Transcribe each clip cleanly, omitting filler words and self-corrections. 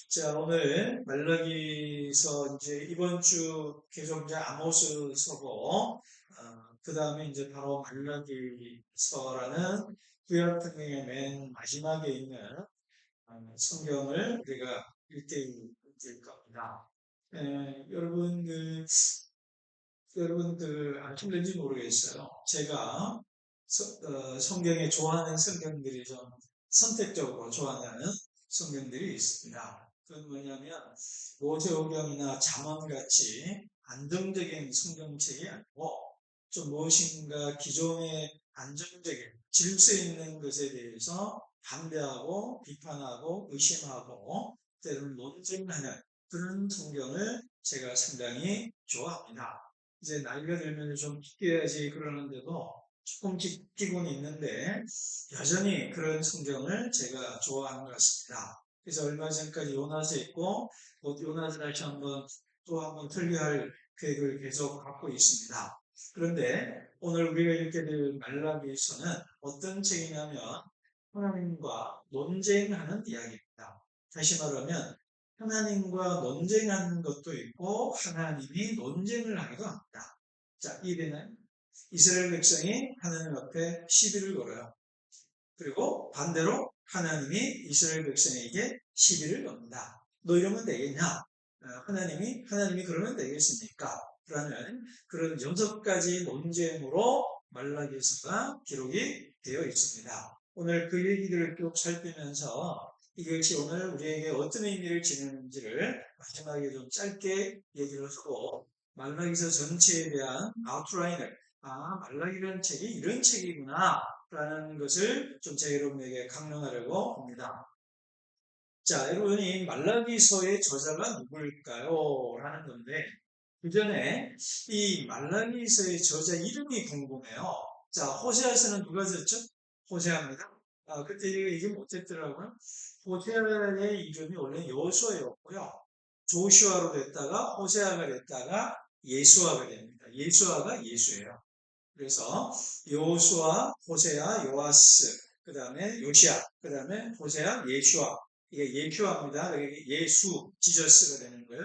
자, 오늘 말라기서 이제 이번 주 계속 이제 아모스서고, 그 다음에 이제 바로 말라기서라는 구약 성경의 맨 마지막에 있는 성경을 우리가 읽을 겁니다. 여러분들 아실는지 모르겠어요. 제가 성경에 좋아하는 성경들이 좀 선택적으로 좋아하는 성경들이 있습니다. 그건 뭐냐면 모세오경이나 잠언같이 안정적인 성경책이 아니고 좀 무엇인가 기존의 안정적인 질서 있는 것에 대해서 반대하고 비판하고 의심하고 때로는 논쟁하는 그런 성경을 제가 상당히 좋아합니다. 이제 나이가 들면 좀 바뀌어야지 그러는데도 조금씩 바뀌고는 있는데 여전히 그런 성경을 제가 좋아하는 것 같습니다. 그래서 얼마 전까지 요나서 있고 곧 요나서 다시 또 한번 설교할 계획을 계속 갖고 있습니다. 그런데 오늘 우리가 읽게 될 말라기서는 어떤 책이냐면 하나님과 논쟁하는 이야기입니다. 다시 말하면 하나님과 논쟁하는 것도 있고 하나님이 논쟁을 하기도 합니다. 자, 이때는 이스라엘 백성이 하나님 앞에 시비를 걸어요. 그리고 반대로 하나님이 이스라엘 백성에게 시비를 겁니다. 너 이러면 되겠냐? 하나님이 그러면 되겠습니까? 라는 그런 6가지 논쟁으로 말라기서가 기록이 되어 있습니다. 오늘 그 얘기들을 쭉 살피면서 이것이 오늘 우리에게 어떤 의미를 지니는지를 마지막에 좀 짧게 얘기를 하고 말라기서 전체에 대한 아웃라인을 말라기라는 책이 이런 책이구나 라는 것을 좀 제 여러분에게 강론하려고 합니다. 자, 여러분이 말라기서의 저자가 누구일까요? 라는 건데, 그 전에 이 말라기서의 저자 이름이 궁금해요. 자, 호세아서는 누가 썼죠? 호세아입니다. 그때 이게 못했더라고요. 호세아의 이름이 원래 여호수아였고요. 조슈아로 됐다가 호세아가 됐다가 예수아가 됩니다. 예수아가 예수예요. 그래서 여호수아, 호세아, 요아스, 그 다음에 요시아, 그 다음에 호세아, 예슈아. 이게 예슈아입니다. 예수, 지저스가 되는 거예요.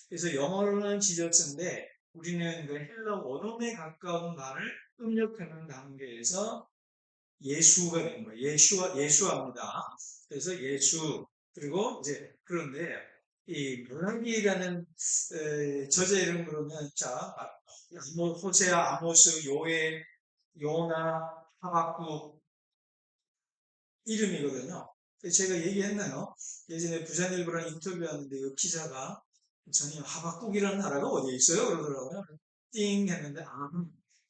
그래서 영어로는 지저스인데 우리는 그 헬라 원어에 가까운 말을 입력하는 단계에서 예수가 되는 거예요. 예수아입니다. 그래서 예수. 그리고 이제 그런데 이 멜라기라는 저자 이름 그러면 자 호세아, 아모스, 요엘, 요나, 하박국 이름이거든요. 제가 얘기했나요? 예전에 부산일보랑 인터뷰하는데 그 기자가 전이 하박국이라는 나라가 어디에 있어요? 그러더라고요. 띵 했는데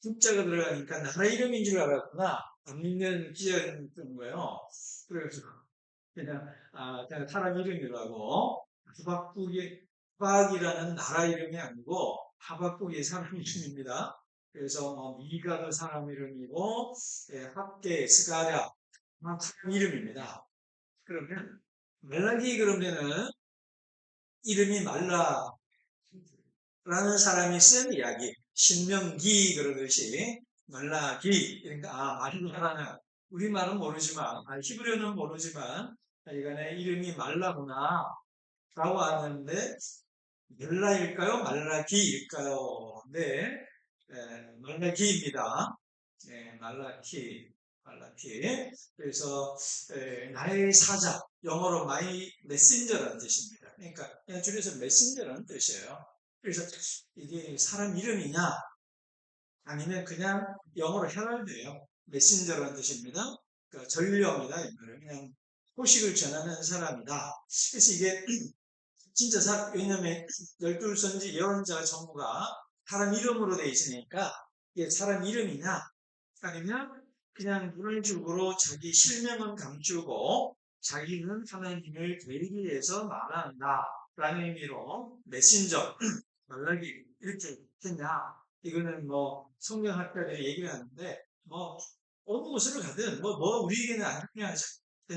국자가 들어가니까 나라 이름인 줄 알았구나. 안 믿는 기자였던 거예요. 그래서 그냥 사람 이름이라고 하박이라는 나라 이름이 아니고 하박국이 사람 이름입니다. 그래서 미가도 사람 이름이고 합계, 스가랴 사람 이름입니다. 그러면 멜라기 그러면은 이름이 말라라는 사람이 쓴 이야기 신명기 그러듯이 말라기 그러니까 말라라는 우리말은 모르지만 히브리어는 모르지만 이간에 이름이 말라구나 라고 하는데 멜라일까요? 말라기일까요? 네, 말라기입니다. 네, 말라키. 그래서 나의 사자, 영어로 my messenger라는 뜻입니다. 그러니까 그냥 줄여서 메신저라는 뜻이에요. 그래서 이게 사람 이름이냐? 아니면 그냥 영어로 헤럴드예요. 메신저라는 뜻입니다. 그러니까 전령이다. 그냥 소식을 전하는 사람이다. 그래서 이게 진짜 왜냐면 12선지 예언자 전부가 사람 이름으로 되어 있으니까 이게 사람 이름이냐 아니면 그냥 문을적으로 자기 실명은 감추고 자기는 하나님을 되기 위해서 말한다 라는 의미로 메신저 말라기 이렇게 했냐 이거는 뭐 성경학자들이 얘기를 하는데 뭐 어느 곳으로 가든 뭐 우리에게는 안 중요하죠.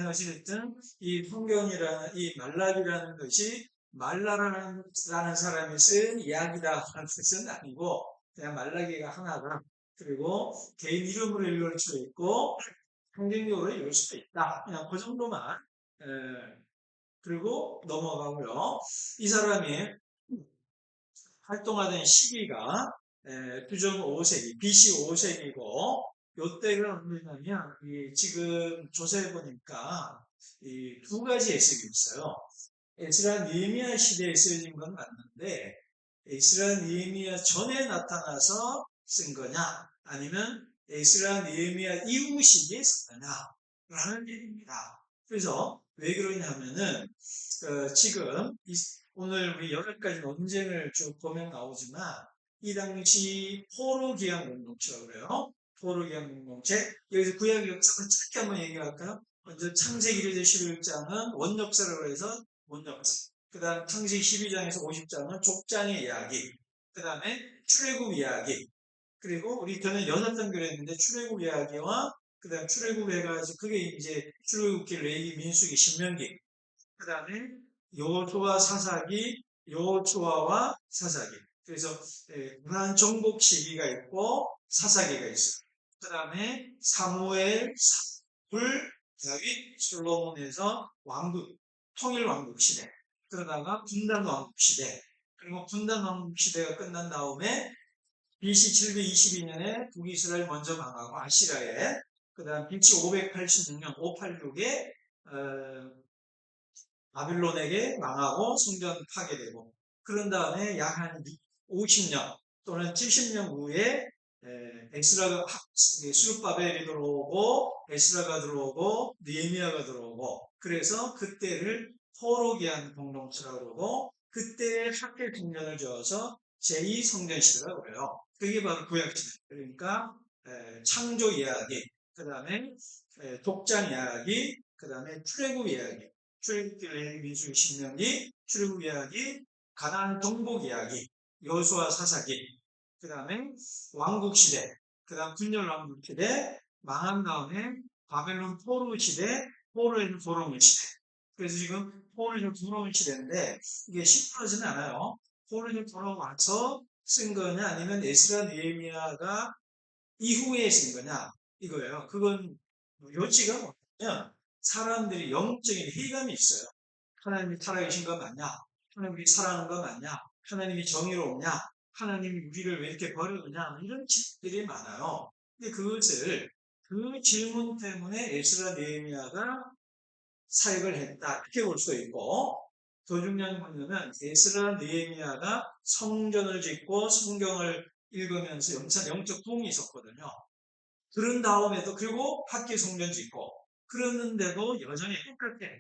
어찌됐든 이 성경이라는 이 말라기라는 것이 말라라는 사람이 쓴 이야기다 하는 뜻은 아니고 그냥 말라기가 하나다. 그리고 개인 이름으로 읽을 수도 있고 성경적으로 읽을 수도 있다. 그냥 그 정도만 그리고 넘어가고요. 이 사람이 활동하던 시기가 규정 5세기, BC 5세기고, 요때가 뭐냐면, 지금 조사해 보니까 이 두 가지 해석이 있어요. 에스라 느헤미야 시대에 쓰여진 건 맞는데, 에스라 느헤미야 전에 나타나서 쓴 거냐, 아니면 에스라 느헤미야 이후 시기에 쓴 거냐라는 얘기입니다. 그래서 왜 그러냐면은 지금 오늘 우리 여러 가지 논쟁을 쭉 보면 나오지만 이 당시 포로기양 공동체라고 그래요. 포로기양 공동체. 여기서 구약 역사를 짧게 한번 얘기할까요? 먼저 창세기 11장은 원역사라고 해서 원역사. 그 다음 창세기 12장에서 50장은 족장의 이야기. 그 다음에 출애굽 이야기. 그리고 우리 전에 6장 그랬는데 출애굽 이야기와 그 다음 출애굽 해가지고 그게 이제 출애굽기, 레위기, 민수기, 신명기. 그 다음에 여호수아 사사기, 여호수아와 사사기. 그래서 문안 정복 시기가 있고 사사기가 있어요. 그 다음에 사무엘, 사울, 다윗, 솔로몬에서 왕국, 통일 왕국 시대. 그러다가 분단 왕국 시대. 그리고 분단 왕국 시대가 끝난 다음에 BC 722년에 북이스라엘 먼저 망하고 아시라에, 그 다음 BC 586년 586에 바빌론에게 망하고 성전 파괴되고, 그런 다음에 약 한 50년 또는 70년 후에 에스라가 수룹바벨이 들어오고 에스라가 들어오고 느헤미야가 들어오고, 그래서 그때를 포로기한 공동체라고 그러고, 그때의 학계 국면을 저어서 제2성전 시대라고 그래요. 그게 바로 구약시대. 그러니까 창조 이야기, 그 다음에 독장 이야기, 그 다음에 출애굽 이야기, 출애굽기, 레위기, 민수기, 신명기, 출애굽 이야기, 가나안 정복 이야기, 여호수아 사사기, 그 다음에 왕국 시대, 그 다음 군열 왕국 시대, 망한 다음에 바벨론 포로 시대, 포로에서 도로물 시대. 그래서 지금 포로에서 도로물 시대인데 이게 쉽지는 않아요. 포로에서 돌아와서 쓴 거냐, 아니면 에스라 느헤미야가 이후에 쓴 거냐, 이거예요. 그건 요지가 뭐냐면 사람들이 영적인 회의감이 있어요. 하나님이 살아계신 거 맞냐? 하나님이 사랑하는 거 맞냐? 하나님이 정의로우냐? 하나님이 우리를 왜 이렇게 버려두냐? 이런 질문들이 많아요. 근데 그것을 그 질문 때문에 에스라 느헤미야가 사역을 했다, 이렇게 볼 수 있고, 더 중요한 건 뭐냐면 에스라 느헤미야가 성전을 짓고 성경을 읽으면서 영적 부흥이 있었거든요. 그런 다음에도, 그리고 학교 성전 짓고 그러는데도 여전히 똑같아.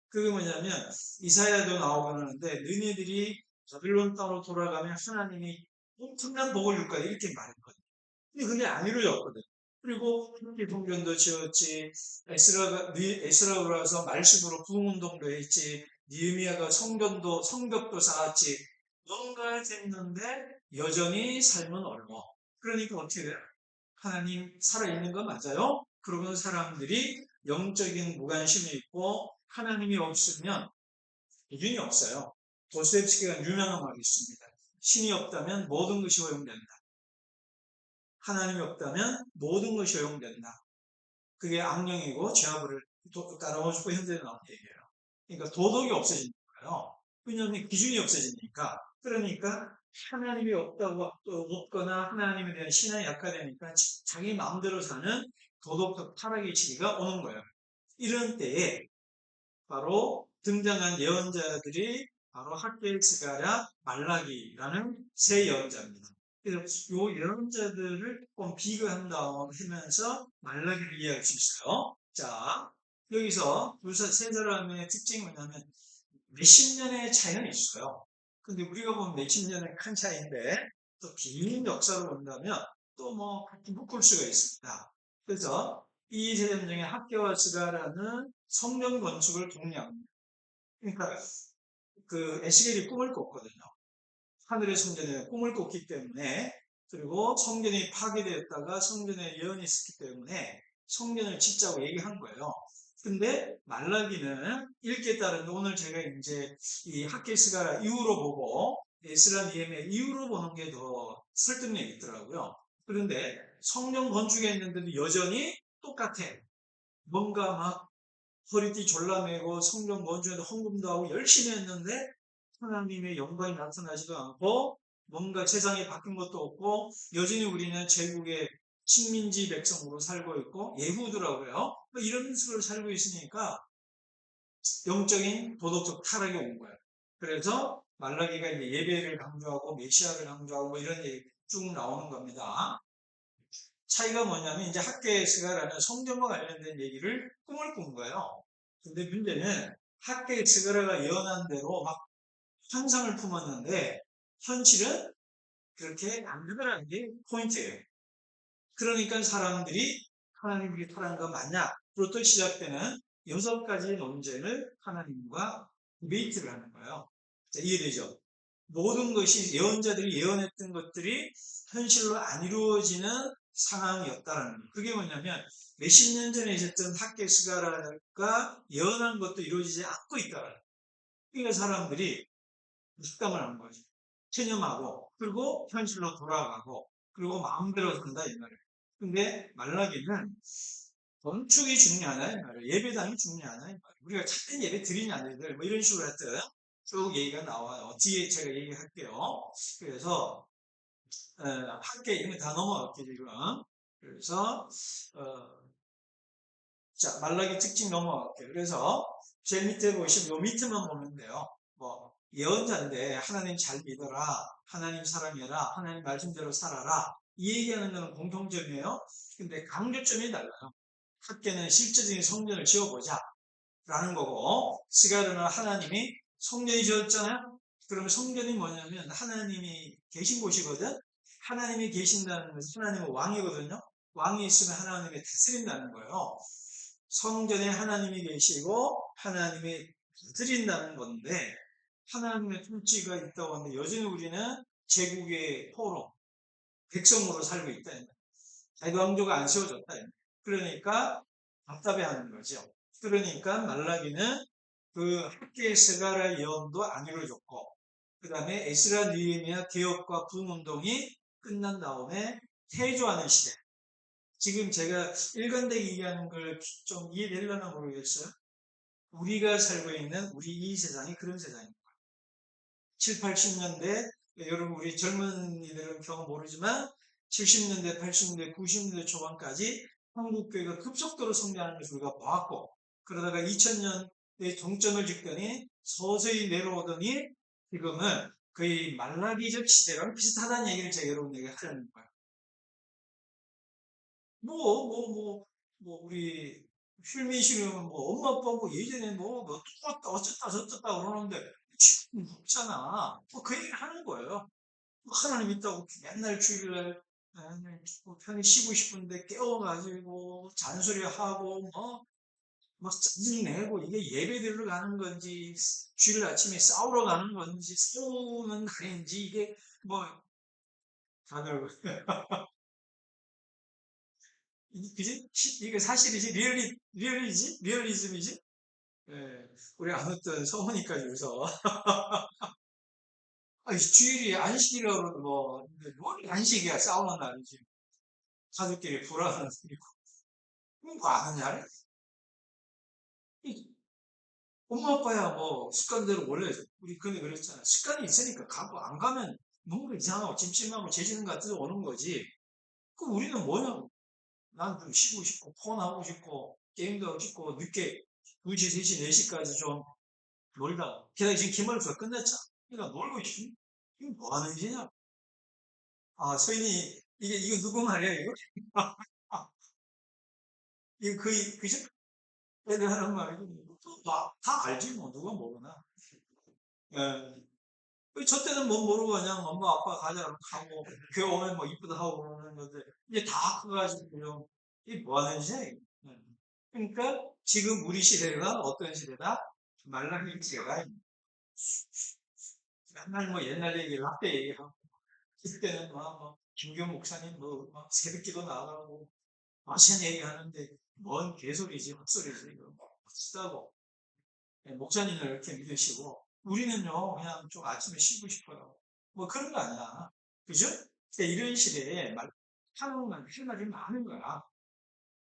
그게 뭐냐면 이사야도 나오고 그러는데, 너희들이 바빌론 땅으로 돌아가면 하나님이 엄청난 복을 줄 거야, 이렇게 말했거든요. 근데 그게 안 이루어졌거든. 그리고 이렇게 성전도 지었지, 에스라가 들어와서 말씀으로 부흥운동도 했지, 니르미야가 성벽도 쌓았지, 뭔가 했는데 여전히 삶은 얼어. 그러니까 어떻게 돼요? 하나님 살아있는 거 맞아요? 그러면 사람들이 영적인 무관심이 있고 하나님이 없으면 기준이 없어요. 도스토옙스키가 유명한 말이 있습니다. 신이 없다면 모든 것이 허용된다. 하나님이 없다면 모든 것이 허용된다. 그게 악령이고 죄악을 깔아주고 현재에 나온 얘기예요. 그러니까 도덕이 없어지는 거예요. 왜냐하면 기준이 없어지니까. 그러니까 하나님이 없다고 또 없거나 하나님에 대한 신앙이 약화되니까 자기 마음대로 사는 도덕적 타락의 시기가 오는 거예요. 이런 때에 바로 등장한 예언자들이 바로 학개엘 스가랴, 말라기라는 세 예언자입니다. 그래서 이 예언자들을 조금 비교한다 하면서 말라기를 이해할 수 있어요. 자, 여기서 세 사람의 특징이 뭐냐면 몇십 년의 차이는 있어요. 근데 우리가 보면 몇십 년의 큰 차이인데 또 긴 역사로 본다면 또 뭐 같이 묶을 수가 있습니다. 그래서 이 세 사람 중에 학개와 스가랴는 성전 건축을 독려합니다. 그러니까 그 에스겔이 꿈을 꿨거든요. 하늘의 성전에 꿈을 꿨기 때문에, 그리고 성전이 파괴되었다가 성전에 예언이 있었기 때문에 성전을 짓자고 얘기한 거예요. 근데 말라기는 읽기에 따르면 오늘 제가 이제 이 학개스가 이후로 보고 에스라 니에미야 이후로 보는 게 더 설득력이 있더라고요. 그런데 성전 건축에 있는데도 여전히 똑같아. 뭔가 막 허리띠 졸라매고 성경 먼저에도 헌금도 하고 열심히 했는데 하나님의 영광이 나타나지도 않고 뭔가 세상이 바뀐 것도 없고 여전히 우리는 제국의 식민지 백성으로 살고 있고 예후드라고요. 뭐 이런 식으로 살고 있으니까 영적인 도덕적 타락이 온 거예요. 그래서 말라기가 이제 예배를 강조하고 메시아를 강조하고 뭐 이런 얘기 쭉 나오는 겁니다. 차이가 뭐냐면 이제 학계스가라는 성경과 관련된 얘기를 꿈을 꾼 거예요. 근데 문제는 학계스가라가 예언한 대로 막 환상을 품었는데 현실은 그렇게 안 되더라는 게 포인트예요. 그러니까 사람들이 하나님이 타락한 거 맞냐?부터 시작되는 6가지 논쟁을 하나님과 디베이트를 하는 거예요. 자, 이해되죠? 모든 것이 예언자들이 예언했던 것들이 현실로 안 이루어지는 상황이었다라는 거예요. 그게 뭐냐면 몇십 년 전에 있었던 학계수가가 예언한 것도 이루어지지 않고 있다라는 거예요. 그러니까 사람들이 습감을 하는 거죠. 체념하고 그리고 현실로 돌아가고 그리고 마음대로 산다 이 말이에요. 근데 말라기는 건축이 중요하나 이 말이에요. 예배당이 중요하나 이 말이에요. 우리가 참된 예배 드리냐 안 드리냐 뭐 이런 식으로 했어요. 쭉 얘기가 나와요. 뒤에 제가 얘기할게요. 그래서 학계 이런 거 다 넘어갈게요 지금. 그래서 자 말라기 특징 넘어갈게요. 그래서 제일 밑에 보시면 요 밑에만 보면 돼요. 뭐 예언자인데 하나님 잘 믿어라, 하나님 사랑해라, 하나님 말씀대로 살아라 이 얘기하는 거는 공통점이에요. 근데 강조점이 달라요. 학계는 실제적인 성전을 지어보자 라는 거고 스가르는 하나님이 성전이 지었잖아요. 그러면 성전이 뭐냐면 하나님이 계신 곳이거든. 하나님이 계신다는 것은 하나님은 왕이거든요. 왕이 있으면 하나님이 다스린다는 거예요. 성전에 하나님이 계시고 하나님이 다스린다는 건데 하나님의 통치가 있다고 하는데 여전히 우리는 제국의 포로 백성으로 살고 있다. 자기 왕조가 안 세워졌다. 그러니까 답답해하는 거죠. 그러니까 말라기는 그 학계의 스가랴 예언도 안 이루어졌고 그 다음에 에스라 느헤미야 개혁과 부흥운동이 끝난 다음에 태조하는 시대. 지금 제가 일관되게 얘기하는 걸 좀 이해되려나 모르겠어요. 우리가 살고 있는 우리 이 세상이 그런 세상입니다. 7, 80년대 여러분 우리 젊은이들은 경험 모르지만 70년대, 80년대, 90년대 초반까지 한국교회가 급속도로 성장하는 것을 우리가 보았고 그러다가 2000년대 종점을 찍더니 서서히 내려오더니 지금은 거의 말라기적 시대랑 비슷하다는 얘기를 제가 여러분에게 하려는 거예요. 우리 휠민씨는 뭐 엄마 아빠 뭐 예전에 뭐 어쩌다 저쩌다 그러는데 지금 없잖아. 그 얘기를 하는 거예요. 하나님 있다고 맨날 주일날 편히 쉬고 싶은데 깨워가지고 잔소리하고 뭐 짜증내고 이게 예배 드리러 가는 건지 주일 아침에 싸우러 가는 건지 싸우는 날인지 이게 뭐 다들 그지? 이게 사실이지? 리얼리즘이지? 예, 우리 아무튼 성우니까 요서 주일이 안식이라고 뭘 안식이야 싸우는 날이지 가족끼리 불화하는 날이고 뭐 하느냐? 엄마 아빠야 뭐 습관대로 원래 우리 근데 그랬잖아. 습관이 있으니까 가고 안 가면 뭔가 이상하고 찜찜하고 재지는 같은 데 오는 거지. 그 우리는 뭐냐고. 난 좀 쉬고 싶고 폰하고 싶고 게임도 하고 싶고 늦게 2시, 3시, 4시까지 좀 놀다. 게다가 지금 기말고사 끝났잖아. 그러니까 놀고 싶은 이게 뭐 하는 짓이냐? 아, 서인이 이거 누구 말이야 이거? 이거 그죠? 애들 하는 말이고 다 알지 뭐 누가 모르나? 예. 저 때는 뭐 모르고 그냥 엄마 아빠 가자 가고 교회 오면 뭐 이쁘다 하고 그러는 건데 이제 다 커가지고 그냥 이게 뭐 하는 짓이야 이게. 그러니까 지금 우리 시대가 어떤 시대다? 말라기 시대가 맨날 뭐 옛날 얘기를 학대 얘기하고 그때는 뭐 김교 목사님 막 새벽기도 나가고 마찬 얘기하는데 뭔 개소리지 헛소리지 이거 쓰다고 목사님을 이렇게 믿으시고 우리는요 그냥 좀 아침에 쉬고 싶어요. 뭐 그런 거 아니야. 그죠? 그러니까 이런 시대에 한국만 할 말이 많은 거야.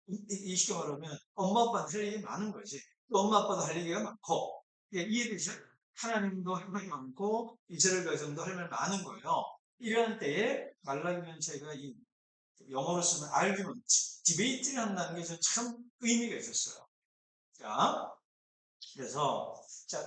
이 시대 말하면 엄마 아빠한테 할 일이 많은 거지. 또 엄마 아빠도 할 얘기가 많고, 이해되죠? 하나님도 할 말이 많고 이스라엘 백성도 할 말이 많은 거예요. 이런 때에 말라기는 제가 이 영어로 쓰면 argument, 디베이트를 한다는 게 참 의미가 있었어요. 자, 그래서 자,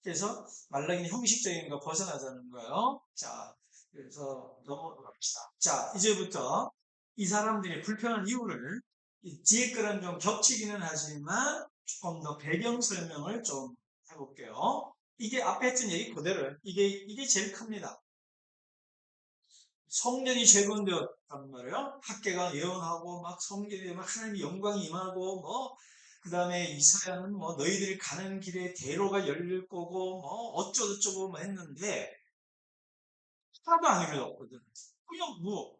그래서 말라기는 형식적인 거 벗어나자는 거예요. 자, 그래서 넘어갑시다. 자, 이제부터 이 사람들이 불평한 이유를 이 뒤에 거랑 좀 겹치기는 하지만 조금 더 배경 설명을 좀 해볼게요. 이게 앞에 했던 얘기 그대로예요. 이게 제일 큽니다. 성전이 재건되었단 말이에요. 학계가 예언하고 막 성전에 막 하나님의 영광이 임하고 뭐 그다음에 이사야는 뭐 너희들이 가는 길에 대로가 열릴 거고 뭐 어쩌고저쩌고 뭐 했는데 하나도 안 이루어졌거든. 그냥 뭐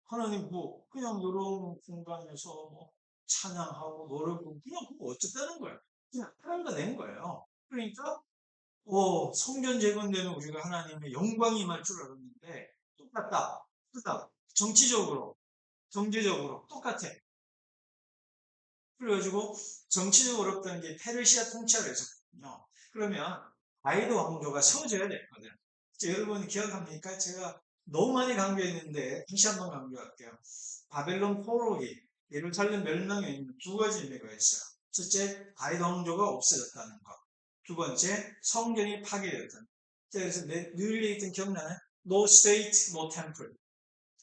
하나님 뭐 그냥 이런 공간에서 뭐 찬양하고 노래고 그냥 그거 어쨌다는 거예요. 그냥 하나가 된 거예요. 그러니까 성전 재건되면 우리가 하나님의 영광이 임할 줄 알았는데 똑같다. 똑같다. 정치적으로, 경제적으로 똑같아. 그래가지고 정치적으로 어렵다는 게 페르시아 통치하를 했었거든요. 그러면 다이드 왕조가 세워져야 됐거든. 여러분 기억합니까? 제가 너무 많이 강조했는데 다시 한번 강조할게요. 바벨론 포로기, 예루살렘 멸망에 있는 두 가지 의미가 있어요. 첫째, 다이드 왕조가 없어졌다는 것. 두 번째, 성전이 파괴되었다는 것. 그래서 늘 얘기했던 기억나나요? No state, no temple.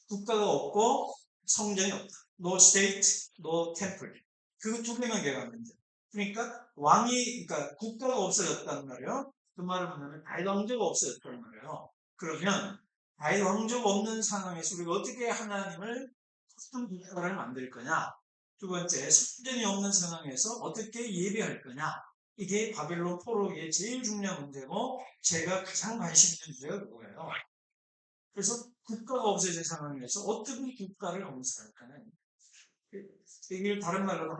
국가가 없고 성전이 없다. No state, no temple. 그 두 개만 개혁하면 돼요. 그러니까 그러니까 국가가 없어졌단 말이에요. 그 말을 하면 다윗 왕조가 없어졌단 말이에요. 그러면 다윗 왕조가 없는 상황에서 우리가 어떻게 하나님을 어떤 국가를 만들 거냐? 두 번째, 성전이 없는 상황에서 어떻게 예배할 거냐? 이게 바벨론 포로기의 제일 중요한 문제고 제가 가장 관심 있는 주제가 그거예요. 그래서 국가가 없어진 상황에서 어떻게 국가를 건설할까는 이걸 다른 말로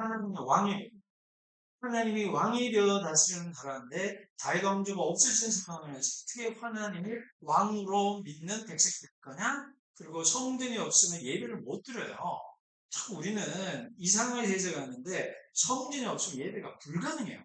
하나님이 왕이 되어 다스리는 나라인데 다윗 왕조가 없어진 상황에서 어떻게 하나님을 왕으로 믿는 백성이 될 거냐? 그리고 성전이 없으면 예배를 못 드려요. 자꾸 우리는 이상하게 해석하는데 성전이 없으면 예배가 불가능해요.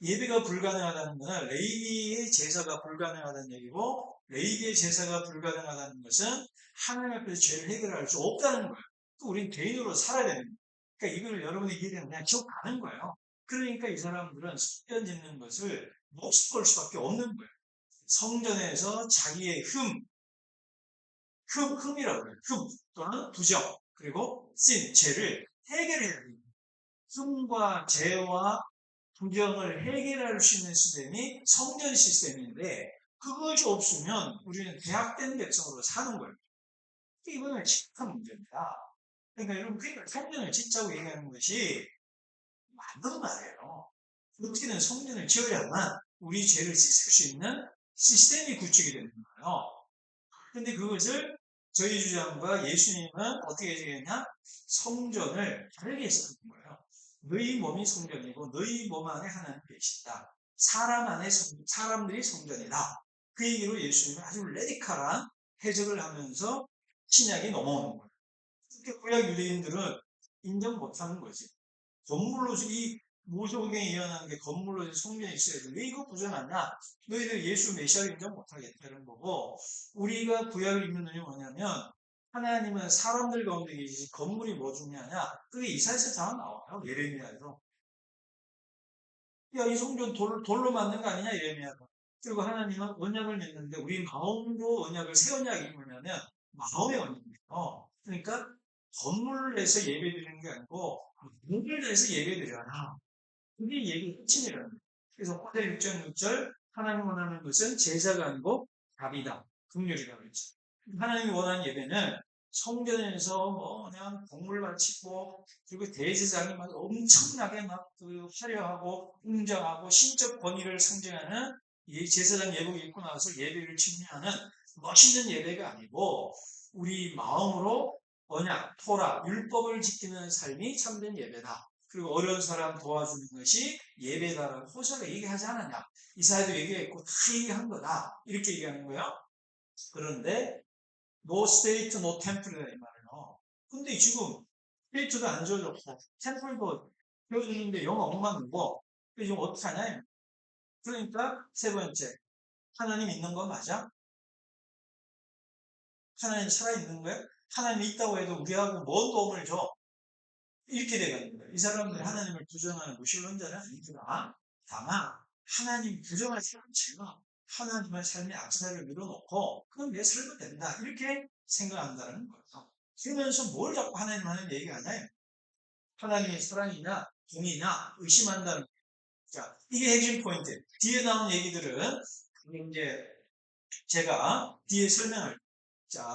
예배가 불가능하다는 것은 레위기의 제사가 불가능하다는 얘기고 레위기의 제사가 불가능하다는 것은 하나님 앞에서 죄를 해결할 수 없다는 거예요. 또 우린 개인으로 살아야 되는 거예요. 그러니까 이걸 여러분이 이해되면 그냥 기억하는 거예요. 그러니까 이 사람들은 성전 짓는 것을 목숨 걸 수밖에 없는 거예요. 성전에서 자기의 흠이라고 해요. 흠 또는 부정 그리고 죄를 해결해야 됩니다. 흠과 죄와 부정을 해결할 수 있는 시스템이 성전 시스템인데 그것이 없으면 우리는 대학된 백성으로 사는 거예요. 이거는 심각한 문제입니다. 그러니까 여러분 그러니까 성전을 짓자고 얘기하는 것이 맞는 말이에요. 어떻게든 성전을 지어야만 우리 죄를 씻을 수 있는 시스템이 구축이 되는 거예요. 근데 그것을 저희 주장과 예수님은 어떻게 얘기했냐? 성전을 다르게 했었던 거예요. 너희 몸이 성전이고 너희 몸 안에 하나님 계시다. 사람들이 성전이다. 그 얘기로 예수님은 아주 레디컬한 해석을 하면서 신약이 넘어오는 거예요. 그렇게 구약 유대인들은 인정 못하는 거지. 건물로 이 모세오경에 예언하는 게 건물로 성전이 있어야 돼. 왜 이거 부정하냐? 너희들 예수 메시아를 인정 못하겠다는 거고 우리가 구약을 읽는 눈이 뭐냐면 하나님은 사람들 가운데 계시지 건물이 뭐 중요하냐? 그게 이사야서 다 나와요. 예레미야에서. 야, 이 성전 돌로 만든 거 아니냐? 예레미야가. 그리고 하나님은 언약을 맺는데 우리 마음으로 언약을 새 언약이 뭐냐면 마음의 언약이에요. 그러니까 건물을 내서 예배 드리는 게 아니고 몸을 내서 예배 드려라. 그게 얘기 핵심이라는 거예요. 그래서 호대 6.6절 하나님 원하는 것은 제사가 아니고 답이다. 긍휼이라고 그랬죠. 하나님이 원하는 예배는 성전에서 뭐 그냥 공물 바치고 그리고 대제사장이 막 엄청나게 막 그 화려하고 웅장하고 신적 권위를 상징하는 이 제사장 예복 입고 나와서 예배를 침례하는 멋있는 예배가 아니고 우리 마음으로 언약, 토라, 율법을 지키는 삶이 참된 예배다. 그리고 어려운 사람 도와주는 것이 예배다라고 호세가 얘기하지 않았냐. 이사야도 얘기했고 다 얘기한 거다. 이렇게 얘기하는 거예요. 그런데 no state, no temple이다 이 말이에요. 근데 지금 스테이트도 안 지어졌고 템플도 배워주는데 영어 엉망 누고 지금 어떡하냐? 그러니까 세 번째, 하나님 있는 거 맞아? 하나님 살아있는 거야? 하나님 있다고 해도 우리하고 뭔 도움을 줘? 이렇게 되는 거예요. 이 사람들이 하나님을 부정하는 무신론자는 아니구나. 다만 하나님 부정할 사람 제가 하나님의 삶의 악사를 밀어놓고 그럼 내 삶은 된다. 이렇게 생각한다는 거예요. 그러면서 뭘 자꾸 하나님 얘기가 하나요? 하나님의 사랑이나 공이나 의심한다는 거예요. 자, 이게 핵심 포인트. 뒤에 나온 얘기들은 이제 제가 뒤에 설명할 자,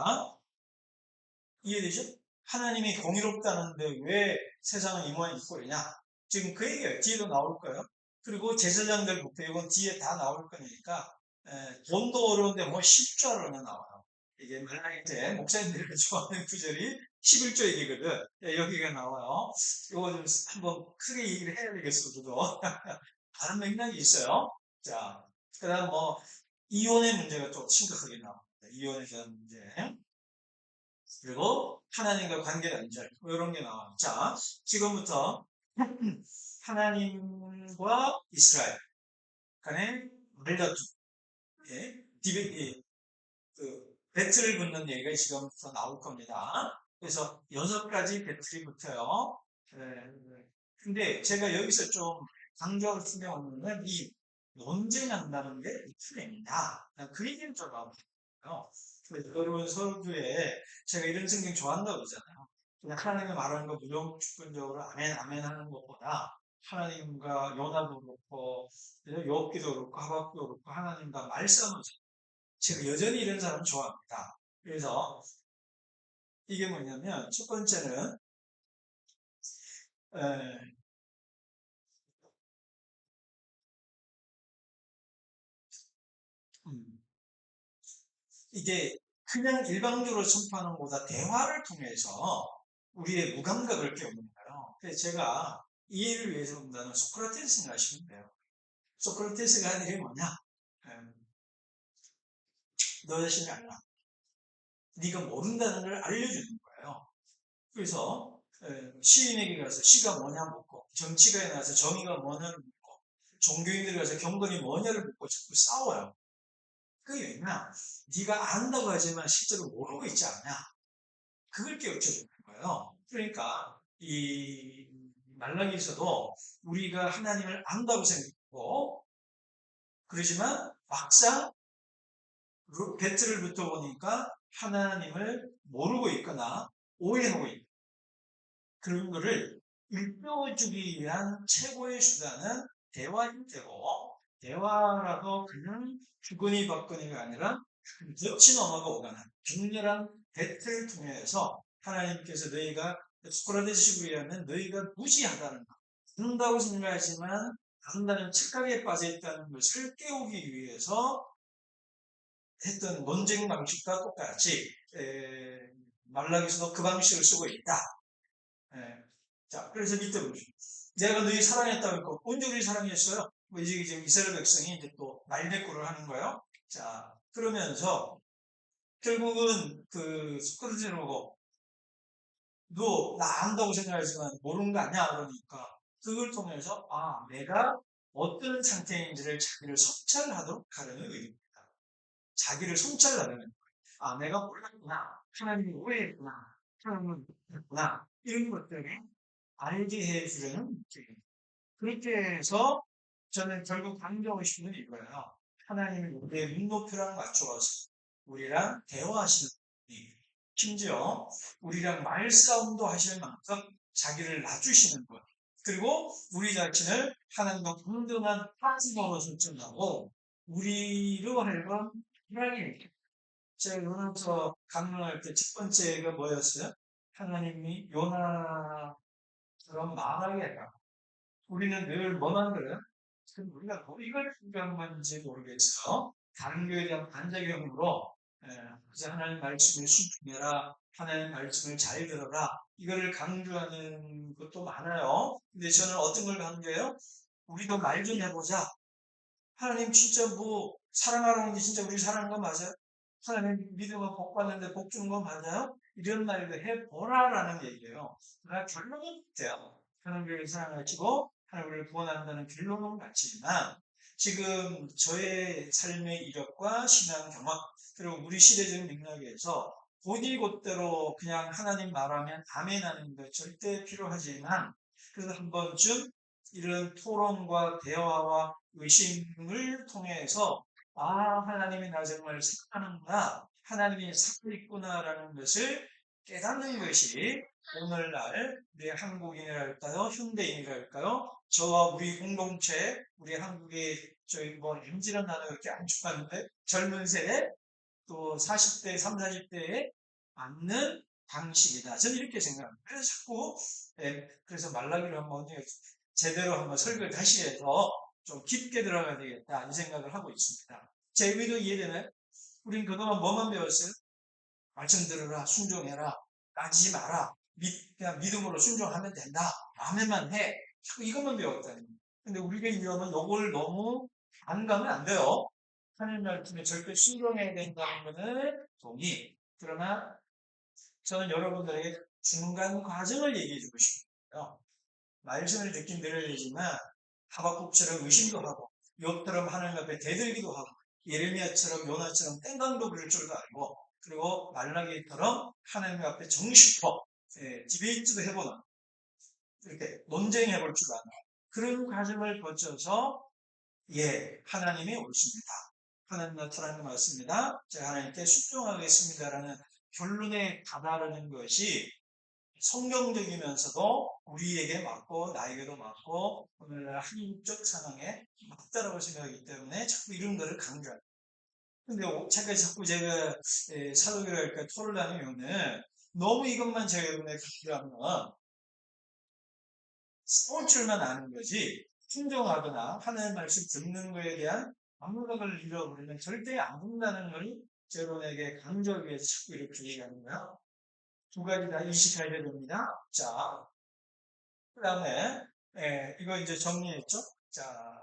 이해되죠? 하나님이 공의롭다는데 왜 세상은 이 모양 이 꼴이냐? 지금 그 얘기예요. 뒤에도 나올 거예요. 그리고 제사장들부터 이건 뒤에 다 나올 거니까 돈도 어려운데 뭐 10조로는 나와요. 이게 만약에 이제 목사님들이 좋아하는 구절이 11조 얘기거든. 여기가 나와요. 이거 좀 한번 크게 얘기를 해야 되겠어, 저도. 다른 맥락이 있어요. 자, 그 다음 뭐 이혼의 문제가 좀 심각하게 나옵니다. 이혼에 대한 문제. 그리고 하나님과 관계가 단절 뭐 이런 게 나와요. 자, 지금부터 하나님과 이스라엘 간의 말다툼, 예, 배틀을 붙는 얘기가 지금부터 나올 겁니다. 그래서 6가지 배틀이 붙어요. 근데 제가 여기서 좀 강조하고 싶은 거는 이 논쟁한다는 게 배틀입니다. 그 얘기를 좀 하고 싶어요. 여러분 서두에 제가 이런 성경 좋아한다고 그러잖아요. 그냥 하나님이 말하는 거 무조건적으로 아멘 아멘 하는 것보다 하나님과 요나도 그렇고 욥기도 그렇고 하박도 그렇고 하나님과 말싸움을 제가 여전히 이런 사람 좋아합니다. 그래서 이게 뭐냐면 첫 번째는 에, 음, 이게 그냥 일방적으로 선포하는 것보다 대화를 통해서 우리의 무감각을 깨우는 거예요. 그래서 제가 이해를 위해서 본다는 소크라테스 생각하시면 돼요. 소크라테스가 한 일이 뭐냐? 에, 너 자신이 알라. 네가 모른다는 걸 알려주는 거예요. 그래서 시인에게 가서 시가 뭐냐 묻고 정치가에 나가서 정의가 뭐냐를 묻고 종교인들이 가서 경건이 뭐냐를 묻고 자꾸 싸워요. 그게 왜냐? 네가 안다고 하지만 실제로 모르고 있지 않냐? 그걸 깨우쳐주는 거예요. 그러니까 이 말라기에서도 우리가 하나님을 안다고 생각하고 그러지만 막상 배틀을 붙어보니까 하나님을 모르고 있거나 오해하고 있다. 그런 거를 일깨워주기 위한 최고의 수단은 대화일 테고 대화라도 그냥 주거니 받거니가 아니라 거친 언어가 오가는 격렬한 배틀을 통해서 하나님께서 너희가 소크라테스식으로 하면 너희가 무지하다는 것, 안다고 생각하지만 안다는 착각에 빠져있다는 것을 깨우기 위해서 했던 논쟁 방식과 똑같이 말라기서도 그 방식을 쓰고 있다. 예. 자, 그래서 밑에 보시죠. 내가 너희 사랑했다고 했고, 언제 우리 사랑했어요? 뭐 이제 지금 이스라엘 백성이 이제 또 말대꾸를 하는 거예요. 자, 그러면서 결국은 그 스크루지를 보고, 너 나 안다고 생각하지만 모르는 거 아니야? 그러니까 그걸 통해서, 아, 내가 어떤 상태인지를 자기를 성찰하도록 하려는 의미입니다. 자기를 성찰하려는 거예요. 아, 내가 몰랐구나. 하나님이 오해했구나. 하나님은 했구나. 이런 것들을 알게 해주려는 목적입니다. 그렇게 해서 저는 결국 강조하고 싶은 건 이거예요. 하나님이 우리의 눈높이랑 맞춰서 우리랑 대화하시는 분이 심지어 우리랑 말싸움도 하실 만큼 자기를 낮추시는 분 그리고 우리 자신을 하나님과 동등한 파트너로 설정하고 우리로 하여금 하나님 제가 요나서 강론할 때 첫 번째가 뭐였어요? 하나님이 요나처럼 말하게 해라. 우리는 늘 뭐만 그래요? 지금 우리가 뭐 이걸 중요한 건지 모르겠어요. 다른 교회에 대한 반작용으로 그래서 하나님 말씀을 순종해라. 하나님 말씀을 잘 들어라. 이거를 강조하는 것도 많아요. 근데 저는 어떤 걸 강조해요? 우리도 말 좀 해보자. 하나님 진짜 뭐 사랑하라는 게 진짜 우리 사랑하는 거 맞아요? 하나님 믿으면 복 받는데 복 주는 거 맞아요? 이런 말도 해보라라는 얘기예요. 그러나 결론은 돼요. 하나님을 사랑하시고 하나님을 구원한다는 결론은 같지만 지금 저의 삶의 이력과 신앙 경험 그리고 우리 시대적 맥락에서 곧이곧대로 그냥 하나님 말하면 아멘 하는 것 절대 필요하지만 그래서 한 번쯤 이런 토론과 대화와 의심을 통해서 하나님이 나 정말 사랑하는구나 하나님이 살아있구나라는 것을 깨닫는 것이 오늘날 우리 한국인이랄까요, 현대인이랄까요, 저와 우리 공동체, 우리 한국의 저희 뭐 MZ란 단어 이렇게 안축하는데 젊은 세대 또 40대, 30, 40대에 맞는 방식이다. 저는 이렇게 생각합니다. 그래서 자꾸 그래서 말라기를 한번 제대로 한번 설교를 다시 해서 좀 깊게 들어가야 되겠다 이 생각을 하고 있습니다. 제 의도 이해되나요? 우린 그동안 뭐만 배웠어요? 말씀 들으라, 순종해라, 따지지 마라, 그냥 믿음으로 순종하면 된다. 아멘만 해. 자꾸 이것만 배웠다는 거예요. 근데 우리가 이러면 이걸 너무 안 가면 안 돼요. 하나님 말씀에 절대 순종해야 된다는 것은 동의. 그러나 저는 여러분들에게 중간 과정을 얘기해 주고 싶어요. 말씀을 듣긴 들어야 되지만 하박국처럼 의심도 하고 욥처럼 하나님 앞에 대들기도 하고 예레미야처럼 요나처럼 땡강도 부릴 줄도 알고 그리고 말라기처럼 하나님 앞에 정식으로 디베이트도 해보는 이렇게 논쟁해볼 줄 아는 그런 과정을 거쳐서 하나님이 오십니다. 하나님 나타나는 것 같습니다. 제가 하나님께 순종하겠습니다라는 결론에 다다르는 것이 성경적이면서도 우리에게 맞고 나에게도 맞고 오늘날 한인적 상황에 맞다라고 생각하기 때문에 자꾸 이런 거를 강조합니다. 근데 자꾸 제가 사도기랄까 토를 다니면은 너무 이것만 제가 여러분에게 강조하면 싸울 줄만 아는 거지 순종하거나 하나님의 말씀 듣는 거에 대한 감각을 잃어버리면 절대 안 된다는 걸 여러분에게 강조하기 위해서 자꾸 이렇게 얘기하는 거야. 두 가지 다 인식해야 됩니다. 자, 그 다음에, 이거 이제 정리했죠? 자,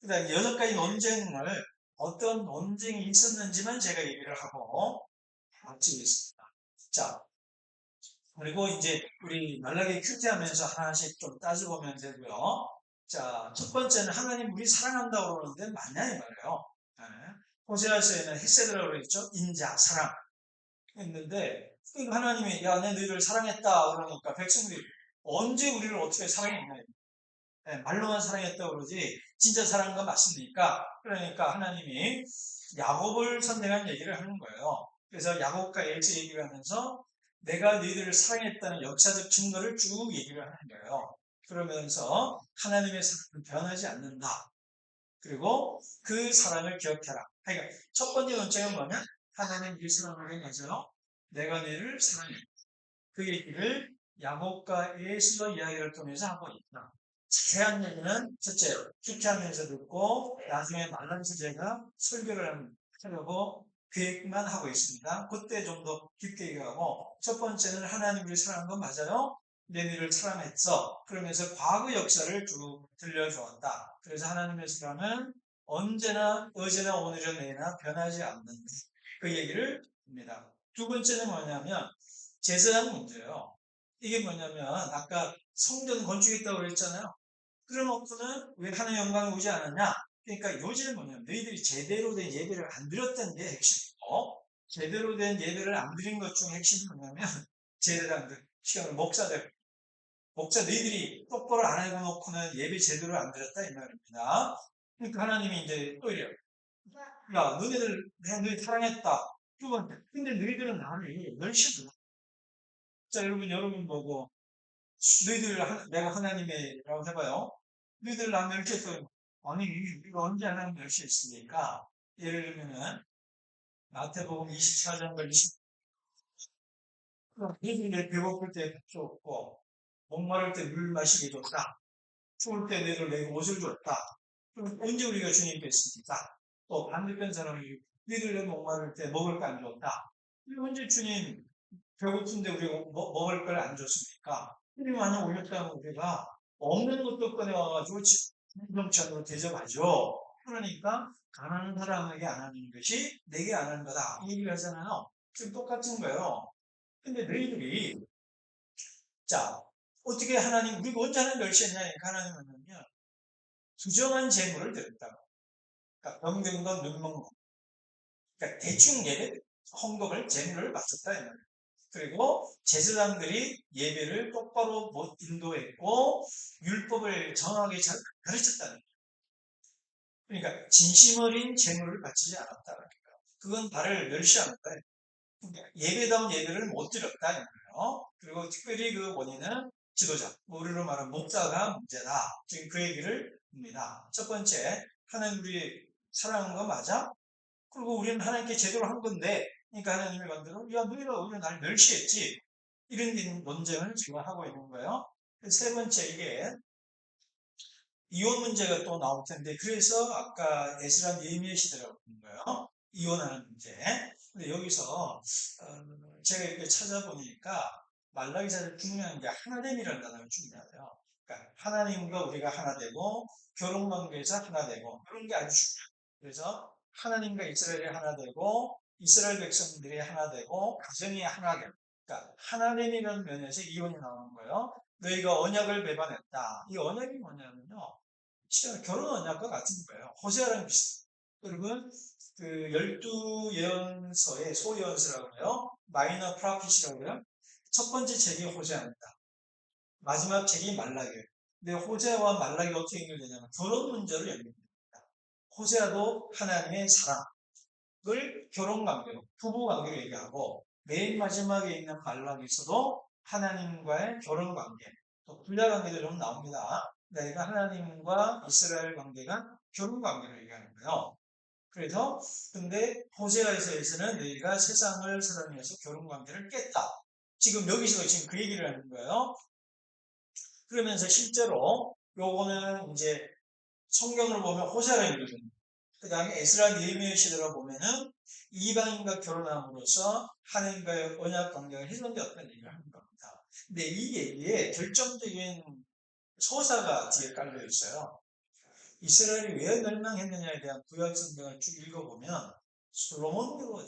그 다음에 6가지 논쟁을 어떤 논쟁이 있었는지만 제가 얘기를 하고 마치겠습니다. 자, 그리고 이제 우리 말라기 큐티하면서 하나씩 좀 따져보면 되고요. 자, 첫 번째는 하나님 우리 사랑한다고 그러는데 맞냐 이 말이에요. 호세아서에는 헤세드라고 그랬죠? 인자, 사랑. 했는데 하나님이 야, 내 너희를 사랑했다 그러니까 백성들이 언제 우리를 어떻게 사랑했냐 말로만 사랑했다 그러지 진짜 사랑한 건 맞습니까? 그러니까 하나님이 야곱을 선택한 얘기를 하는 거예요. 그래서 야곱과 엘스 얘기를 하면서 내가 너희들을 사랑했다는 역사적 증거를 쭉 얘기를 하는 거예요. 그러면서 하나님의 사랑은 변하지 않는다. 그리고 그 사랑을 기억해라. 그러니까 첫 번째 논쟁은 뭐냐? 하나님 이 사랑을 해서 내가 너희를 사랑해. 그 얘기를 야곱과 에스더 이야기를 통해서 하고 있다. 자세한 얘기는 첫째, 큐티하면서 듣고 나중에 말랑서 제가 설교를 하려고 계획만 하고 있습니다. 그때 좀 더 깊게 얘기하고 첫 번째는 하나님을 사랑한 건 맞아요. 내 너희를 사랑했어. 그러면서 과거 역사를 쭉 들려주었다. 그래서 하나님의 사랑은 언제나 어제나 오늘이나 내일이나 변하지 않는다. 그 얘기를 합니다. 두 번째는 뭐냐면 제사장 문제예요. 이게 뭐냐면 아까 성전 건축했다고 그랬잖아요. 그래놓고는 왜 하나님의 영광이 오지 않았냐? 그러니까 요지는 뭐냐면 너희들이 제대로 된 예배를 안 드렸다는 게 핵심이고 제대로 된 예배를 안 드린 것 중 핵심이 뭐냐면 제사장들, 시간을 목사 너희들이 똑바로 안 하고 놓고는 예배 제대로 안 드렸다 이 말입니다. 그러니까 하나님이 이제 또 이래요. 야, 너희들 사랑했다. 두 번째. 근데 너희들은 나를 멸시하더라. 자, 여러분 보고 내가 하나님이라고 해봐요. 너희들 나 멸시했어요. 아니, 이거 언제 하나님 멸시했습니까? 예를 들면은 마태복음 24장과 20. 너희들 배고플 때 줬고 목마를 때 물 마시게 줬다. 추울 때 너희들 내게 옷을 줬다. 그럼 언제 우리가 주님께 했습니까? 또 반대편 사람이 너희들 내 목마를 때 먹을 거 안 줬다. 언제 주님 배고픈데 우리가 먹을 걸 안 줬습니까? 주님 만약 오셨다면 우리가 없는 것도 꺼내와가지고 정찬으로 대접하죠. 그러니까 가난한 사람에게 안 하는 것이 내게 안 하는 거다. 이 얘기를 하잖아요. 지금 똑같은 거예요. 근데 너희들이 자 어떻게 하나님, 우리가 언제 하나님 멸시했냐? 하나님은요, 부정한 재물을 드렸다고. 그러니까 병든 건 눈 먹는 거. 그러니까 대충 예배, 헌금을, 재물을 바쳤다. 이 말이에요. 그리고 제사장들이 예배를 똑바로 못 인도했고, 율법을 정확하게 잘 가르쳤다는 거예요. 그러니까 진심 어린 재물을 바치지 않았다는 거예요. 그건 나를 멸시하는 거예요. 예배다운 예배를 못 드렸다. 이 말이에요. 그리고 특별히 그 원인은 지도자, 우리로 말하면 목사가 문제다. 지금 그 얘기를 합니다. 첫 번째, 하나님 우리 사랑하는 거 맞아? 그리고 우리는 하나님께 제대로 한 건데, 그러니까 하나님이 만들어, 야, 너희가 오히려 나를 멸시했지. 이런 논쟁을 지금 하고 있는 거예요. 세 번째, 이게 이혼 문제가 또 나올 텐데, 그래서 아까 에스라 느헤미야 시대라고 부른 거예요. 이혼하는 문제. 근데 여기서 제가 이렇게 찾아보니까 말라기사를 중요한 게 하나됨이라는 단어가 중요하대요. 그러니까 하나님과 우리가 하나 되고 결혼 관계에서 하나 되고 그런 게 아주 중요해요. 그래서 하나님과 이스라엘이 하나 되고 이스라엘 백성들이 하나 되고 가정이 하나 되고 그러니까 하나됨이라는 면에서 이혼이 나오는 거예요. 너희가 언약을 배반했다. 이 언약이 뭐냐면요. 결혼 언약과 같은 거예요. 호세아랑 비슷해요. 여러분, 그 12예언서의 소예언서라고 해요. 마이너 프라핏이라고 해요. 첫 번째 책이 호세아입니다. 마지막 책이 말라기예요. 근데 호세아와 말라기가 어떻게 연결되냐면 결혼 문제로 연결됩니다. 호세아도 하나님의 사랑을 결혼 관계로, 부부 관계로 얘기하고 맨 마지막에 있는 말라기에서도 하나님과의 결혼 관계, 또 분야 관계도 좀 나옵니다. 내가 하나님과 이스라엘 관계가 결혼 관계로 얘기하는 거예요. 그래서 근데 호세아에서는 너희가 세상을 사랑해서 결혼 관계를 깼다. 지금 여기서 지금 그 얘기를 하는 거예요. 그러면서 실제로 요거는 이제 성경을 보면 호세아가 읽어줍니다. 그 다음에 에스라 느헤미야 시대로 보면은 이방인과 결혼함으로써 하나님과의 언약 관계가 훼손되었다는 얘기를 하는 겁니다. 근데 이 얘기에 결정적인 소사가 뒤에 깔려 있어요. 이스라엘이 왜 멸망했느냐에 대한 구약 성경을 쭉 읽어보면 솔로몬으로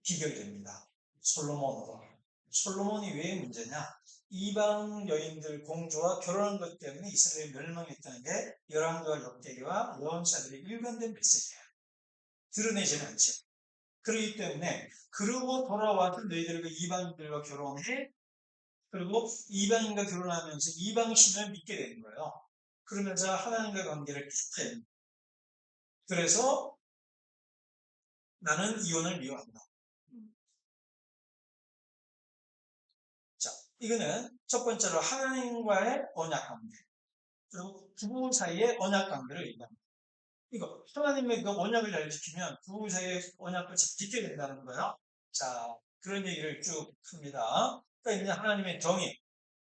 비교가 됩니다. 솔로몬으로. 솔로몬이 왜 문제냐? 이방 여인들 공주와 결혼한 것 때문에 이스라엘이 멸망했다는 게 열왕과 역대기와 여왕사들의 일관된 메시지예요. 드러내지는 않죠. 그렇기 때문에 그러고 돌아와서 너희들과 이방인들과 결혼해 그리고 이방인과 결혼하면서 이방신을 믿게 되는 거예요. 그러면서 하나님과 관계를 깨뜨려요. 그래서 나는 이혼을 미워한다. 자, 이거는 첫 번째로 하나님과의 언약 관계. 그리고 부부 사이의 언약 관계를 얘기합니다. 이거 하나님의 그 언약을 잘 지키면 부부 사이의 언약을 지켜야 된다는 거예요. 자, 그런 얘기를 쭉 합니다. 그러니까 이제 하나님의 정의.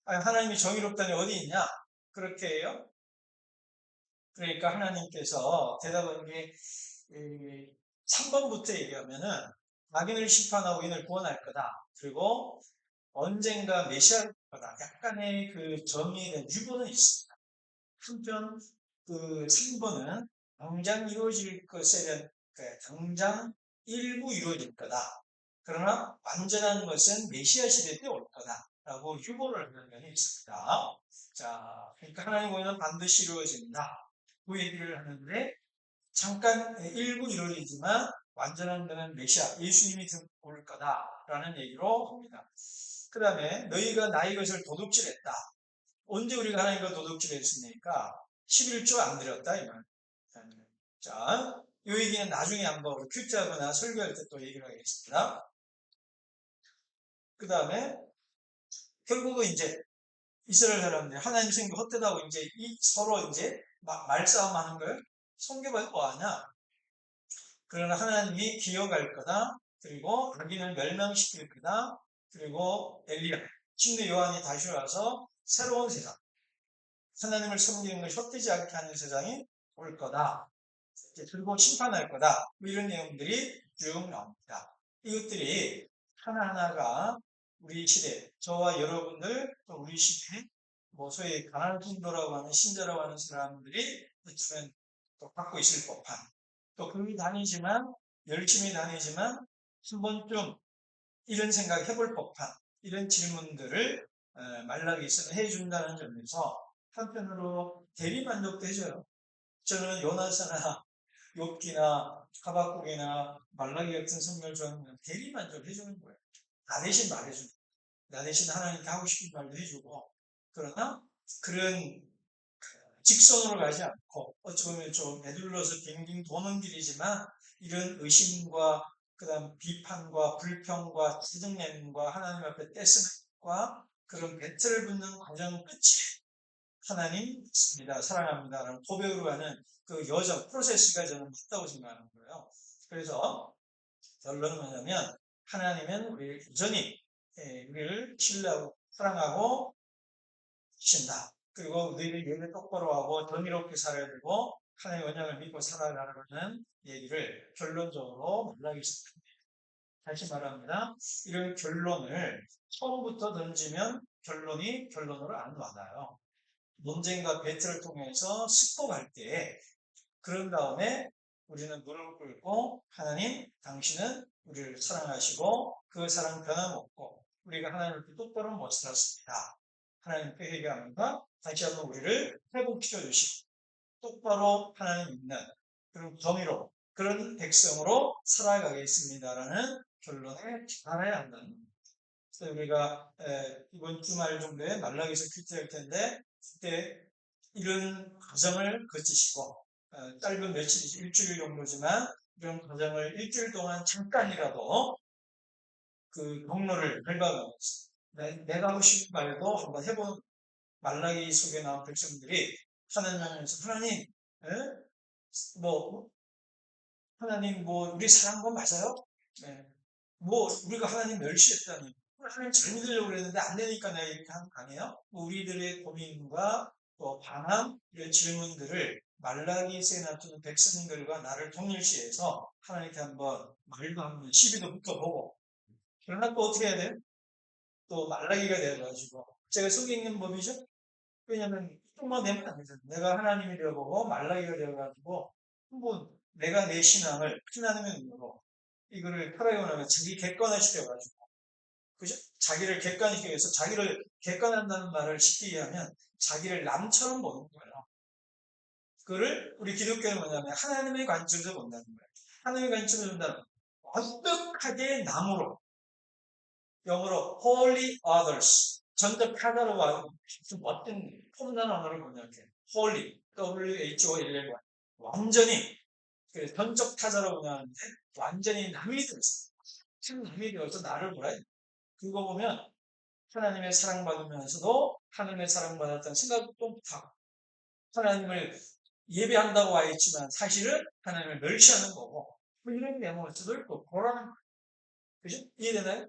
하나님이 정의롭다니 어디 있냐? 그렇게 해요. 그러니까 하나님께서 대답하는 게 3번부터 얘기하면은 악인을 심판하고 인을 구원할 거다. 그리고 언젠가 메시아일 거다. 약간의 그 정의에 대한 유보는 있습니다. 한편 그 3번은 당장 이루어질 것에 대한 당장 일부 이루어질 거다. 그러나 완전한 것은 메시아 시대 때 올 거다라고 유보를 하는 면이 있습니다. 자, 그러니까 하나님 보이는 반드시 이루어집니다. 그 얘기를 하는데 잠깐 일부 이루어지지만 완전한 것은 메시아 예수님이 올 거다라는 얘기로 합니다. 그 다음에 너희가 나의 것을 도둑질했다. 언제 우리가 하나님과 도둑질했습니까? 11조 안 드렸다 이 말. 자, 이 얘기는 나중에 한번 우리 큐트하거나 설교할 때 또 얘기를 하겠습니다. 그 다음에 결국은 이제 이스라엘 사람들이 하나님 생각 헛되다고 이제 서로 이제 말싸움 하는 걸 성경을 뭐하냐? 그러나 하나님이 기억할 거다. 그리고 악인을 멸망시킬 거다. 그리고 엘리야, 침대 요한이 다시 와서 새로운 세상, 하나님을 섬기는 걸 헛되지 않게 하는 세상이 올 거다. 그리고 심판할 거다. 뭐 이런 내용들이 쭉 나옵니다. 이것들이 하나하나가 우리 시대, 저와 여러분들, 또 우리 시대, 뭐 소위 가난한 신도라고 하는 신자라고 하는 사람들이 어쩌면 또 갖고 있을 법한, 또 그렇게 다니지만, 열심히 다니지만, 한 번쯤 이런 생각 해볼 법한, 이런 질문들을 말라기서는 해준다는 점에서 한편으로 대리만족도 해줘요. 저는 요나서나 욥기나 하박국이나 말라기 같은 성경을 좋아하면 대리만족을 해주는 거예요. 나 대신 말해주는 거예요. 나 대신 하나님께 하고 싶은 말도 해주고, 그러나 그런 직선으로 가지 않고 어찌 보면 좀 애둘러서 빙빙 도는 길이지만 이런 의심과 그다음 비판과 불평과 짜증냄과 하나님 앞에 떼쓰는 것과 그런 배틀을 붙는 과정 끝이 하나님 믿습니다, 사랑합니다라는 고백으로 가는 그 여정 프로세스가 저는 맞다고 생각하는 거예요. 그래서 결론은 뭐냐면 하나님은 우리를 여전히 우리를 신뢰하고 사랑하고 계신다. 그리고 너희들 예배 똑바로 하고 정의롭게 살아야 되고 하나님의 언약을 믿고 살아가라는 얘기를 결론적으로 말라기서 다시 말합니다. 이런 결론을 처음부터 던지면 결론으로 안 와닿아요. 논쟁과 배틀을 통해서 습법할 때 그런 다음에 우리는 무릎을 꿇고 하나님 당신은 우리를 사랑하시고 그 사랑 변함없고 우리가 하나님을 똑바로 못 살았습니다. 하나님께 회개합니다. 다시 한번 우리를 회복시켜 주시고 똑바로 하나님 믿는 그런 정의로 그런 백성으로 살아가겠습니다라는 결론에 달아야 한다는 겁니다. 그래서 우리가 이번 주말 정도에 말라기에서 큐티할 텐데 그때 이런 과정을 거치시고 짧은 며칠이지 일주일 정도지만 이런 과정을 일주일 동안 잠깐이라도 그 경로를 밟아가면서 내가 하고 싶은 말도 한번 해본 말라기 속에 나온 백성들이 하나님 앞에서 하나님 뭐 하나님 뭐 우리 사랑한 건 맞아요? 네. 뭐 우리가 하나님 멸시했다니 하나님 잘 믿으려고 그랬는데 안 되니까 내가 이렇게 한 거 아니에요? 우리들의 고민과 또 반항 이런 질문들을 말라기서에 나타난 백성들과 나를 통일시해서 하나님께 한번 말도 한번 시비도 붙어보고 그러나 또 어떻게 해야 돼요? 또 말라기가 되어가지고 제가 속에 있는 법이죠? 왜냐하면 뚱만 내면 안 되잖아요. 내가 하나님이 되어보고 말라기가 되어가지고 한번 내가 내 신앙을 하나님의 눈으로 이거를 팔아요나면 자기 객관화시켜가지고 그죠? 자기를 객관시키기 위해서 자기를 객관한다는 말을 쉽게 이해하면 자기를 남처럼 보는 거예요. 그거를 우리 기독교는 뭐냐면 하나님의 관점에서 본다는 거예요. 하나님의 관점에서 본다는 완벽하게 남으로 영어로 holy others 전적 타자로 와요. 좀 어떤 폼난 언어를 번역해. holy WHOLLY 완전히 전적 타자로 번역하는데 완전히 남이 되었어. 참 남이 되어서 나를 보라. 그거 보면 하나님의 사랑받으면서도 하나님의 사랑받았다는 생각도 못하고 하나님을 예배한다고 와 있지만 사실은 하나님을 멸시하는 거고 뭐 이런 내용을서도 있고 그런 그죠? 이해되나요?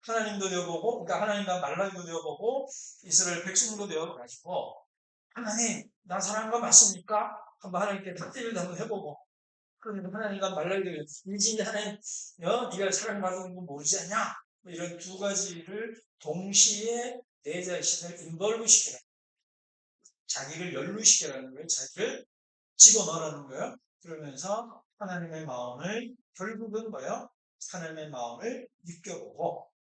하나님도 되어보고 그러니까 하나님과 말라기도 되어보고 이스라엘 백성도 되어가지고 하나님 나 사랑한 거 맞습니까? 한번 하나님께 닥대를 한번 해보고 그러면 하나님과 말라기도 이제 하나님 네가 사랑받는 거 모르지 않냐? 뭐 이런 두 가지를 동시에 내 자신을 인벌브 시키라. 자기를 연루시키라는 거예요. 자기를 집어넣으라는 거예요. 그러면서 하나님의 마음을 결국은 뭐예요? 하나님의 마음을 느껴보고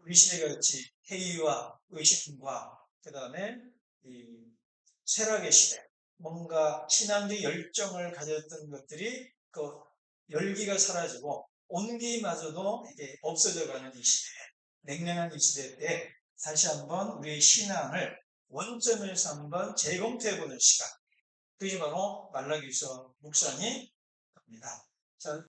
우리 시대가 같이 회의와 의심과 그 다음에 이 쇠락의 시대 뭔가 신앙적 열정을 가졌던 것들이 그 열기가 사라지고 온기마저도 이게 없어져가는 이 시대 냉랭한 이 시대 때 다시 한번 우리의 신앙을 원점에서 한번 재검토해보는 시간 그게 바로 말라기서 묵상이 됩니다.